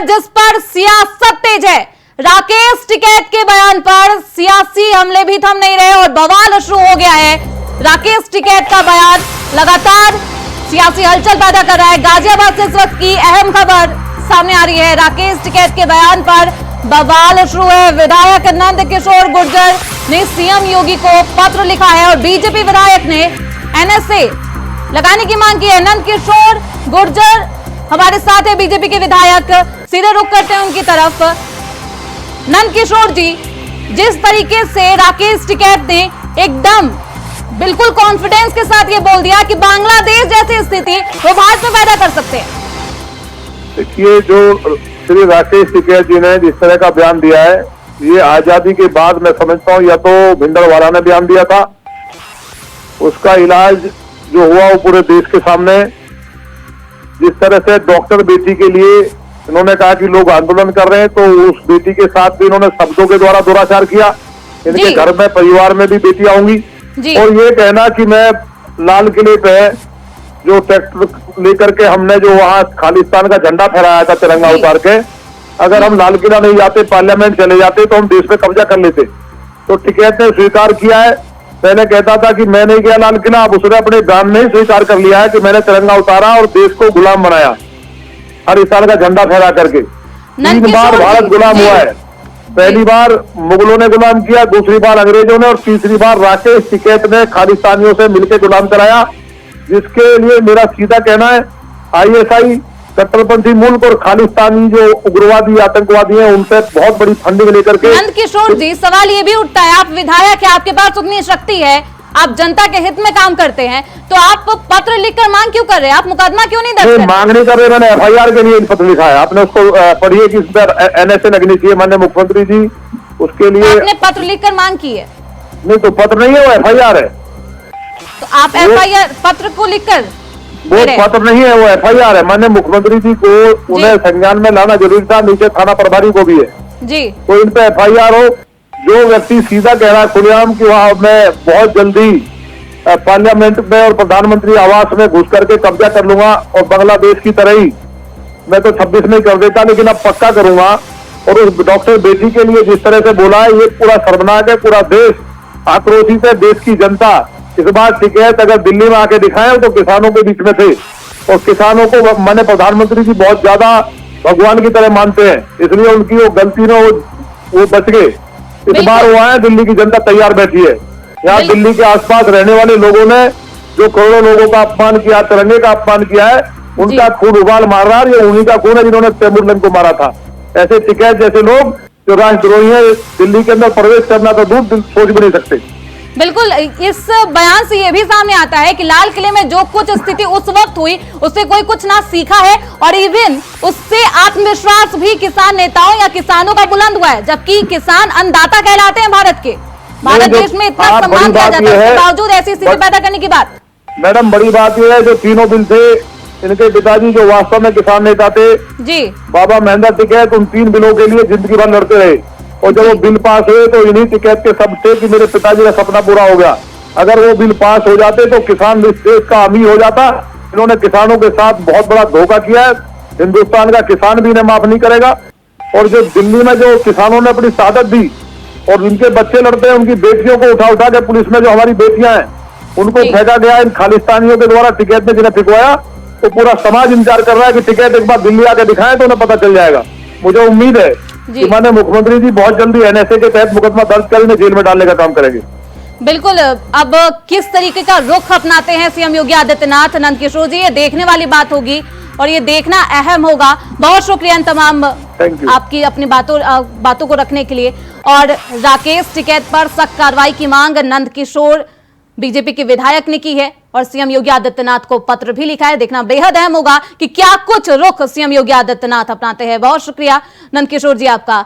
जिस पर सियासत तेज है। राकेश टिकैत के बयान पर सियासी हमले भी थम नहीं रहे और बवाल शुरू हो गया है। राकेश टिकैत का बयान लगातार सियासी हलचल पैदा कर रहा है। गाजियाबाद से इस वक्त की अहम खबर सामने आ रही है। राकेश टिकैत के बयान पर बवाल शुरू है। विधायक नंद किशोर गुर्जर ने सीएम योगी को पत्र लिखा है और बीजेपी विधायक ने एनएसए लगाने की मांग की है। नंद किशोर गुर्जर हमारे साथ है, बीजेपी के विधायक, सीधे रुख करते हैं उनकी तरफ। नंद किशोर जी, जिस तरीके से राकेश टिकैत ने एकदम बिल्कुल कॉन्फिडेंस के साथ ये बोल दिया कि बांग्लादेश जैसी स्थिति वो भारत में पैदा कर सकते हैं। देखिए, जो श्री राकेश टिकैत जी ने जिस तरह का बयान दिया है, ये आजादी के बाद मैं समझता हूँ या तो भिंडरवाला ने बयान दिया था, उसका इलाज जो हुआ वो पूरे देश के सामने। जिस तरह से डॉक्टर बेटी के लिए इन्होंने कहा कि लोग आंदोलन कर रहे हैं, तो उस बेटी के साथ भी इन्होंने शब्दों के द्वारा दुराचार किया। इनके घर में परिवार में भी बेटियां होंगी। और ये कहना कि मैं लाल किले पे जो ट्रैक्टर लेकर के हमने जो वहां खालिस्तान का झंडा फहराया था तिरंगा उतार के, अगर हम लाल किला नहीं जाते, पार्लियामेंट चले जाते, तो हम देश पे कब्जा कर लेते। तो टिकैत ने स्वीकार किया है। पहले कहता था कि मैं नहीं गया लाल किला, अब उसने अपने गान में ही स्वीकार कर लिया है कि मैंने तिरंगा उतारा और देश को गुलाम बनाया हर इंसान का झंडा फहरा करके। 3 बार भारत गुलाम हुआ है। पहली बार मुगलों ने गुलाम किया, दूसरी बार अंग्रेजों ने और तीसरी बार राकेश टिकैत ने खालिस्तानियों से मिलकर गुलाम कराया। जिसके लिए मेरा सीधा कहना है, आईएसआई कट्टरपंथी मुल्क और खालिस्तानी जो उग्रवादी आतंकवादी हैं, उनसे बहुत बड़ी फंडिंग लेकर के। नंद किशोर जी, सवाल ये भी उठता है, आप विधायक है, आपके पास उतनी शक्ति है, आप जनता के हित में काम करते हैं, तो आप पत्र लिखकर मांग क्यों कर रहे हैं? आप मुकदमा क्यों नहीं दर्ज कर रहे? मांग नहीं कर रहे, मैंने एफआईआर के लिए पत्र लिखा है। आपने उसको पढ़िए कि इस पर एनएसए लगनी चाहिए माननीय मुख्यमंत्री जी, उसके लिए आपने पत्र लिखकर मांग की है? नहीं, तो पत्र नहीं है, वो एफआईआर है। तो आप एफआईआर पत्र को लिखकर? वो पत्र नहीं है, वो एफआईआर है। माननीय मुख्यमंत्री जी को उन्हें संज्ञान में लाना जरूरी था, नीचे थाना प्रभारी को भी है जी। तो इन पे एफआईआर हो। जो व्यक्ति सीधा कह रहा है खुलेआम कि वहां मैं बहुत जल्दी पार्लियामेंट में और प्रधानमंत्री आवास में घुस करके कब्जा कर लूंगा और बांग्लादेश की तरह ही मैं तो 26 में कर देता, लेकिन अब पक्का करूंगा। और उस डॉक्टर बेटी के लिए जिस तरह से बोला है, ये पूरा शर्मनाक है। पूरा देश आक्रोशित है, देश की जनता। इस बार टिकैत अगर दिल्ली में आके दिखाए तो किसानों के बीच में थे और किसानों को माने प्रधानमंत्री जी बहुत ज्यादा भगवान की तरह मानते हैं, इसलिए उनकी वो गलती ने वो बच गए। इस बार वो आए, दिल्ली की जनता तैयार बैठी है। यहाँ दिल्ली के आसपास रहने वाले लोगों ने जो करोड़ों लोगों का अपमान किया, तिरंगे का अपमान किया है, उनका खून उबाल मार रहा है। ये उन्हीं का खून है जिन्होंने तैमूरलंग को मारा था। ऐसे टिकैत जैसे लोग जो राष्ट्रद्रोही है, दिल्ली के अंदर प्रवेश करना तो दूर सोच भी नहीं सकते। बिल्कुल, इस बयान से ये भी सामने आता है कि लाल किले में जो कुछ स्थिति उस वक्त हुई उससे कोई कुछ ना सीखा है और इवन उससे आत्मविश्वास भी किसान नेताओं या किसानों का बुलंद हुआ है, जबकि किसान अन्नदाता कहलाते हैं भारत के। भारत देश में इतना सम्मान किया जाता है, उसके बावजूद ऐसी स्थिति पैदा करने की बात। मैडम, बड़ी बात यह है जो तीनों दिन से इनके पिताजी जो वास्तव में किसान नेता थे जी, बाबा महेंद्र टिकैत, उन 3 बिलों के लिए जिंदगी भर लड़ते रहे और जब वो बिल पास हुए तो इन्हीं टिकैत के सब थे कि मेरे पिताजी का सपना पूरा हो गया। अगर वो बिल पास हो जाते तो किसान इस देश का अमीर हो जाता। इन्होंने किसानों के साथ बहुत बड़ा धोखा किया है। हिंदुस्तान का किसान भी इन्हें माफ नहीं करेगा। और जो दिल्ली में जो किसानों ने अपनी शहादत दी और जिनके बच्चे लड़ते हैं, उनकी बेटियों को उठा उठा के पुलिस में जो हमारी बेटियां हैं उनको फेंका गया इन खालिस्तानियों के द्वारा। टिकैत ने जिन्हें फिकवाया, तो पूरा समाज इंतजार कर रहा है कि टिकैत एक बार दिल्ली आके दिखाएं तो उन्हें पता चल जाएगा। मुझे उम्मीद है कि माननीय मुख्यमंत्री जी बहुत जल्दी एनएसए के तहत मुकदमा दर्ज कर इन्हें जेल में डालने का काम करेंगे। बिल्कुल, अब किस तरीके का रुख अपनाते हैं सीएम योगी आदित्यनाथ? नंद किशोर जी, ये देखने वाली बात होगी और ये देखना अहम होगा। बहुत शुक्रिया इन तमाम आपकी अपनी बातों को रखने के लिए। और राकेश टिकैत पर सख्त कार्रवाई की मांग नंद किशोर बीजेपी के विधायक ने की है और सीएम योगी आदित्यनाथ को पत्र भी लिखा है। देखना बेहद अहम होगा कि क्या कुछ रुख सीएम योगी आदित्यनाथ अपनाते हैं। बहुत शुक्रिया नंद किशोर जी आपका।